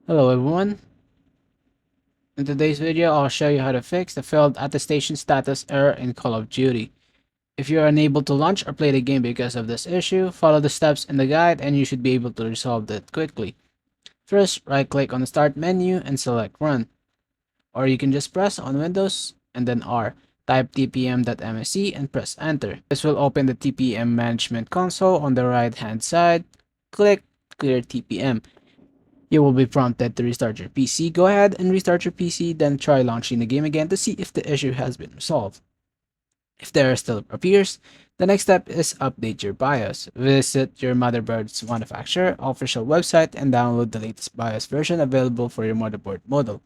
Hello everyone. In today's video, I'll show you how to fix the failed attestation status error in Call of Duty. If you are unable to launch or play the game because of this issue, follow the steps in the guide and you should be able to resolve it quickly. First, right-click on the Start menu and select Run. Or you can just press on Windows and then R. Type tpm.msc and press Enter. This will open the TPM management console on the right-hand side. Click Clear TPM. You will be prompted to restart your PC. Go ahead and restart your PC, then try launching the game again to see if the issue has been resolved. If the error still appears, the next step is update your BIOS. Visit your motherboard's manufacturer official website and download the latest BIOS version available for your motherboard model.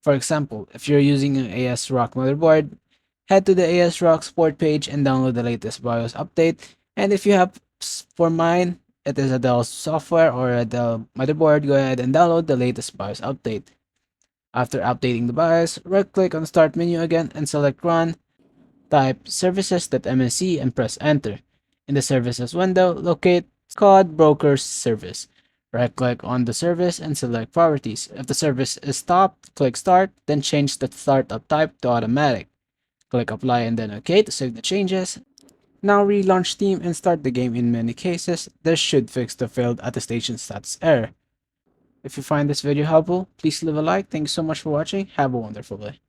For example, if you're using an ASRock motherboard, head to the ASRock support page and download the latest BIOS update. And if you have, for mine, it is a Dell software or a Dell motherboard, go ahead and download the latest BIOS update. After updating the BIOS, right-click on the Start menu again and select Run. Type services.msc and press Enter. In the Services window, locate COD Broker Service. Right-click on the service and select Priorities. If the service is stopped, click Start, then change the startup type to Automatic. Click Apply and then OK to save the changes. Now relaunch Steam and start the game. In many cases, this should fix the failed attestation status error. If you find this video helpful, please leave a like. Thank you so much for watching. Have a wonderful day.